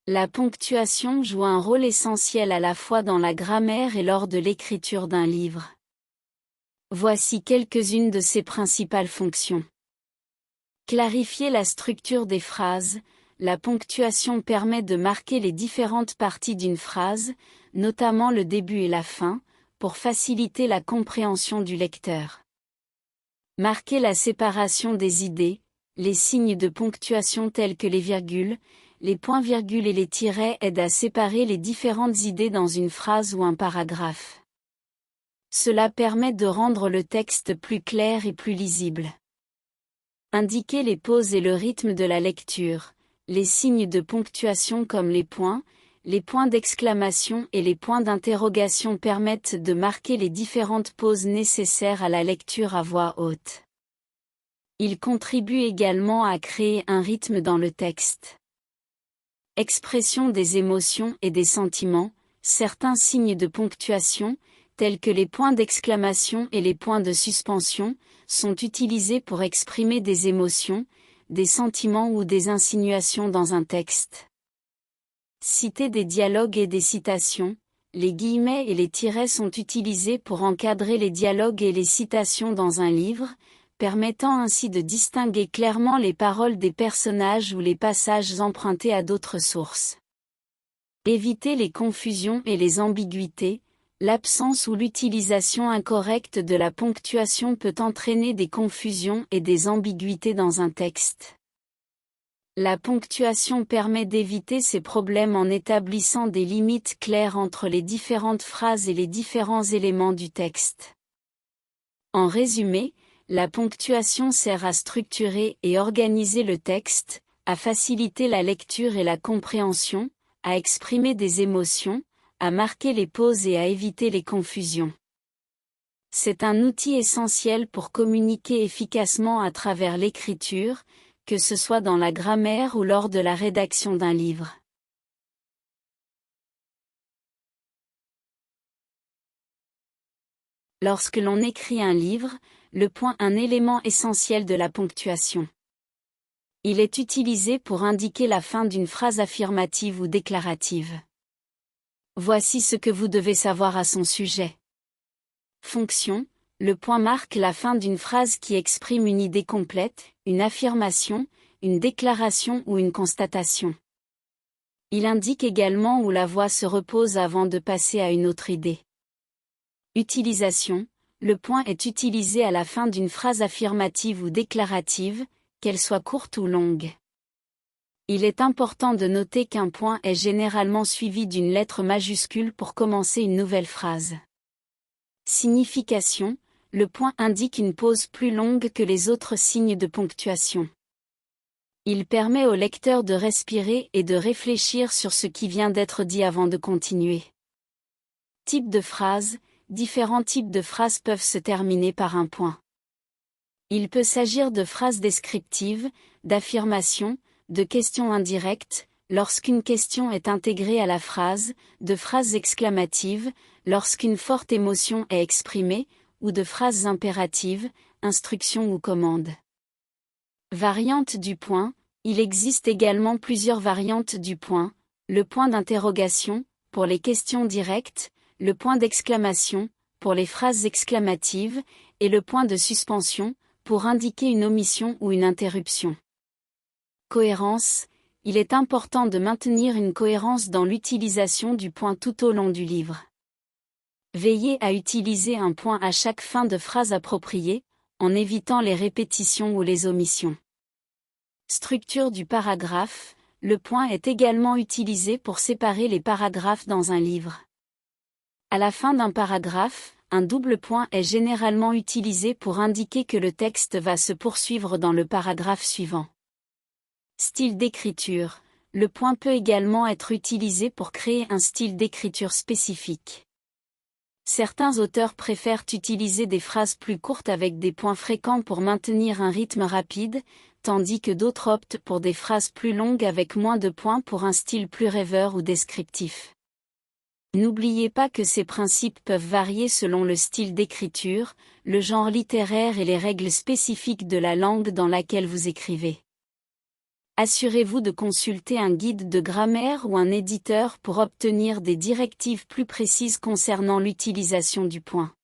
La ponctuation joue un rôle essentiel à la fois dans la grammaire et lors de l'écriture d'un livre. Voici quelques-unes de ses principales fonctions. Clarifier la structure des phrases. La ponctuation permet de marquer les différentes parties d'une phrase, notamment le début et la fin, pour faciliter la compréhension du lecteur. Marquer la séparation des idées. Les signes de ponctuation tels que les virgules, les points-virgules et les tirets aident à séparer les différentes idées dans une phrase ou un paragraphe. Cela permet de rendre le texte plus clair et plus lisible. Indiquer les pauses et le rythme de la lecture. Les signes de ponctuation comme les points d'exclamation et les points d'interrogation permettent de marquer les différentes pauses nécessaires à la lecture à voix haute. Ils contribuent également à créer un rythme dans le texte. Expression des émotions et des sentiments. Certains signes de ponctuation, tels que les points d'exclamation et les points de suspension, sont utilisés pour exprimer des émotions, des sentiments ou des insinuations dans un texte. Citer des dialogues et des citations. Les guillemets et les tirets sont utilisés pour encadrer les dialogues et les citations dans un livre, permettant ainsi de distinguer clairement les paroles des personnages ou les passages empruntés à d'autres sources. Éviter les confusions et les ambiguïtés. L'absence ou l'utilisation incorrecte de la ponctuation peut entraîner des confusions et des ambiguïtés dans un texte. La ponctuation permet d'éviter ces problèmes en établissant des limites claires entre les différentes phrases et les différents éléments du texte. En résumé, la ponctuation sert à structurer et organiser le texte, à faciliter la lecture et la compréhension, à exprimer des émotions, à marquer les pauses et à éviter les confusions. C'est un outil essentiel pour communiquer efficacement à travers l'écriture, que ce soit dans la grammaire ou lors de la rédaction d'un livre. Lorsque l'on écrit un livre, le point est un élément essentiel de la ponctuation. Il est utilisé pour indiquer la fin d'une phrase affirmative ou déclarative. Voici ce que vous devez savoir à son sujet. Fonction. Le point marque la fin d'une phrase qui exprime une idée complète, une affirmation, une déclaration ou une constatation. Il indique également où la voix se repose avant de passer à une autre idée. Utilisation. Le point est utilisé à la fin d'une phrase affirmative ou déclarative, qu'elle soit courte ou longue. Il est important de noter qu'un point est généralement suivi d'une lettre majuscule pour commencer une nouvelle phrase. Signification. Le point indique une pause plus longue que les autres signes de ponctuation. Il permet au lecteur de respirer et de réfléchir sur ce qui vient d'être dit avant de continuer. Type de phrase. Différents types de phrases peuvent se terminer par un point. Il peut s'agir de phrases descriptives, d'affirmations, de questions indirectes, lorsqu'une question est intégrée à la phrase, de phrases exclamatives, lorsqu'une forte émotion est exprimée, ou de phrases impératives, instructions ou commandes. Variante du point. Il existe également plusieurs variantes du point. Le point d'interrogation, pour les questions directes, le point d'exclamation, pour les phrases exclamatives, et le point de suspension, pour indiquer une omission ou une interruption. Cohérence. Il est important de maintenir une cohérence dans l'utilisation du point tout au long du livre. Veillez à utiliser un point à chaque fin de phrase appropriée, en évitant les répétitions ou les omissions. Structure du paragraphe. Le point est également utilisé pour séparer les paragraphes dans un livre. À la fin d'un paragraphe, un double point est généralement utilisé pour indiquer que le texte va se poursuivre dans le paragraphe suivant. Style d'écriture. Le point peut également être utilisé pour créer un style d'écriture spécifique. Certains auteurs préfèrent utiliser des phrases plus courtes avec des points fréquents pour maintenir un rythme rapide, tandis que d'autres optent pour des phrases plus longues avec moins de points pour un style plus rêveur ou descriptif. N'oubliez pas que ces principes peuvent varier selon le style d'écriture, le genre littéraire et les règles spécifiques de la langue dans laquelle vous écrivez. Assurez-vous de consulter un guide de grammaire ou un éditeur pour obtenir des directives plus précises concernant l'utilisation du point.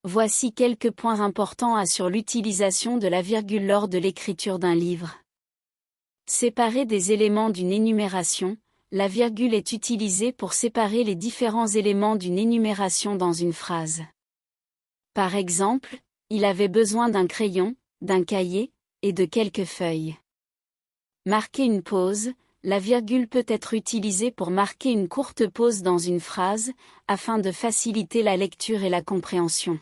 Voici quelques points importants sur l'utilisation de la virgule lors de l'écriture d'un livre. Séparer des éléments d'une énumération. La virgule est utilisée pour séparer les différents éléments d'une énumération dans une phrase. Par exemple, il avait besoin d'un crayon, d'un cahier, et de quelques feuilles. Marquer une pause. La virgule peut être utilisée pour marquer une courte pause dans une phrase, afin de faciliter la lecture et la compréhension.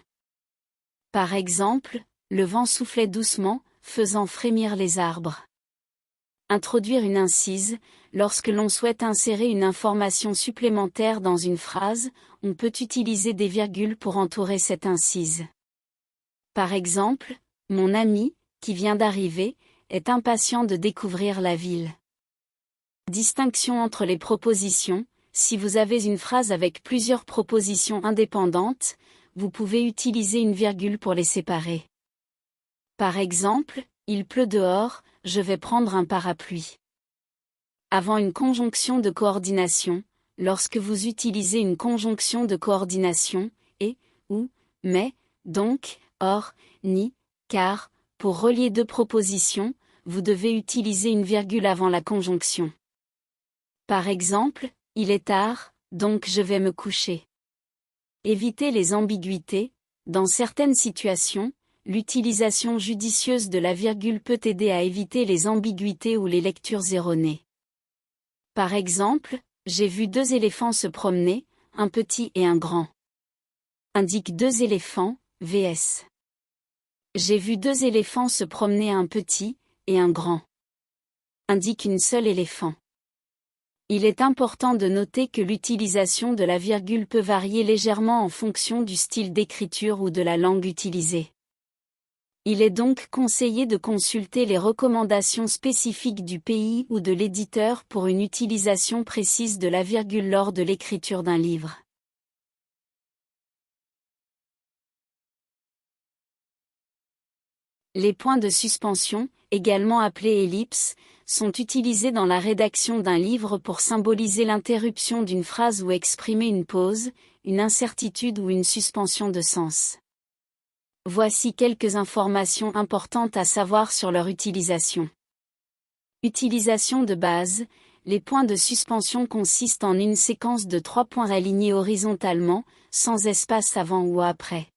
Par exemple, le vent soufflait doucement, faisant frémir les arbres. Introduire une incise. Lorsque l'on souhaite insérer une information supplémentaire dans une phrase, on peut utiliser des virgules pour entourer cette incise. Par exemple, mon ami, qui vient d'arriver, est impatient de découvrir la ville. Distinction entre les propositions. Si vous avez une phrase avec plusieurs propositions indépendantes, vous pouvez utiliser une virgule pour les séparer. Par exemple, il pleut dehors, je vais prendre un parapluie. Avant une conjonction de coordination, lorsque vous utilisez une conjonction de coordination, et, ou, mais, donc, or, ni, car, pour relier deux propositions, vous devez utiliser une virgule avant la conjonction. Par exemple, il est tard, donc je vais me coucher. Évitez les ambiguïtés. Dans certaines situations, l'utilisation judicieuse de la virgule peut aider à éviter les ambiguïtés ou les lectures erronées. Par exemple, j'ai vu deux éléphants se promener, un petit et un grand. Indique deux éléphants, vs. J'ai vu deux éléphants se promener, un petit et un grand. Indique une seule éléphant. Il est important de noter que l'utilisation de la virgule peut varier légèrement en fonction du style d'écriture ou de la langue utilisée. Il est donc conseillé de consulter les recommandations spécifiques du pays ou de l'éditeur pour une utilisation précise de la virgule lors de l'écriture d'un livre. Les points de suspension, également appelés ellipses, sont utilisés dans la rédaction d'un livre pour symboliser l'interruption d'une phrase ou exprimer une pause, une incertitude ou une suspension de sens. Voici quelques informations importantes à savoir sur leur utilisation. Utilisation de base. Les points de suspension consistent en une séquence de 3 points alignés horizontalement, sans espace avant ou après.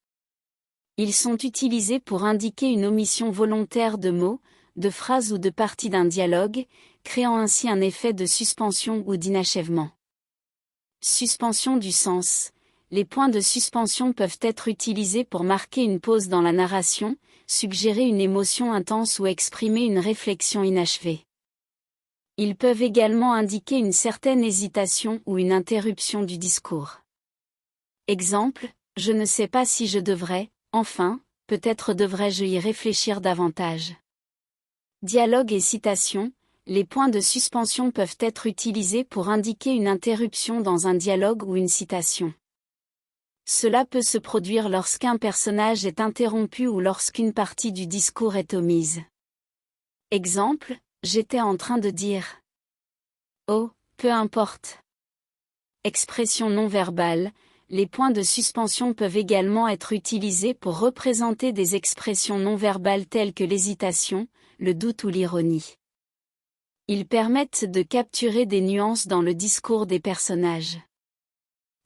Ils sont utilisés pour indiquer une omission volontaire de mots, de phrases ou de parties d'un dialogue, créant ainsi un effet de suspension ou d'inachèvement. Suspension du sens. Les points de suspension peuvent être utilisés pour marquer une pause dans la narration, suggérer une émotion intense ou exprimer une réflexion inachevée. Ils peuvent également indiquer une certaine hésitation ou une interruption du discours. Exemple, je ne sais pas si je devrais, enfin, peut-être devrais-je y réfléchir davantage. Dialogue et citation. Les points de suspension peuvent être utilisés pour indiquer une interruption dans un dialogue ou une citation. Cela peut se produire lorsqu'un personnage est interrompu ou lorsqu'une partie du discours est omise. Exemple, j'étais en train de dire. Oh, peu importe. Expression non verbale. Les points de suspension peuvent également être utilisés pour représenter des expressions non verbales telles que l'hésitation, le doute ou l'ironie. Ils permettent de capturer des nuances dans le discours des personnages.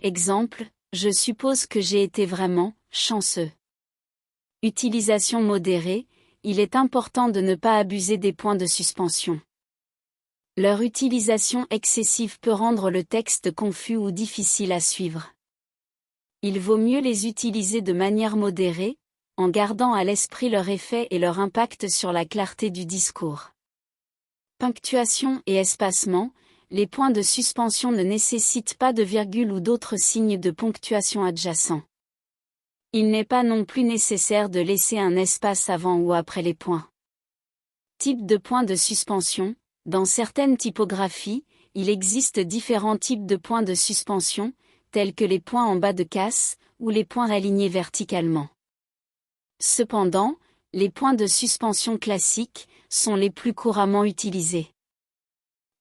Exemple, je suppose que j'ai été vraiment chanceux. Utilisation modérée. Il est important de ne pas abuser des points de suspension. Leur utilisation excessive peut rendre le texte confus ou difficile à suivre. Il vaut mieux les utiliser de manière modérée, en gardant à l'esprit leur effet et leur impact sur la clarté du discours. Ponctuation et espacement. Les points de suspension ne nécessitent pas de virgule ou d'autres signes de ponctuation adjacents. Il n'est pas non plus nécessaire de laisser un espace avant ou après les points. Type de points de suspension. Dans certaines typographies, il existe différents types de points de suspension, tels que les points en bas de casse, ou les points alignés verticalement. Cependant, les points de suspension classiques sont les plus couramment utilisés.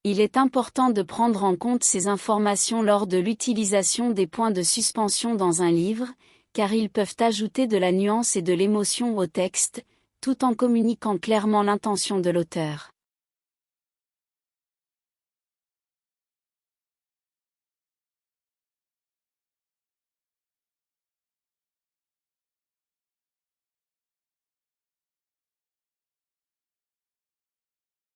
Il est important de prendre en compte ces informations lors de l'utilisation des points de suspension dans un livre, car ils peuvent ajouter de la nuance et de l'émotion au texte, tout en communiquant clairement l'intention de l'auteur.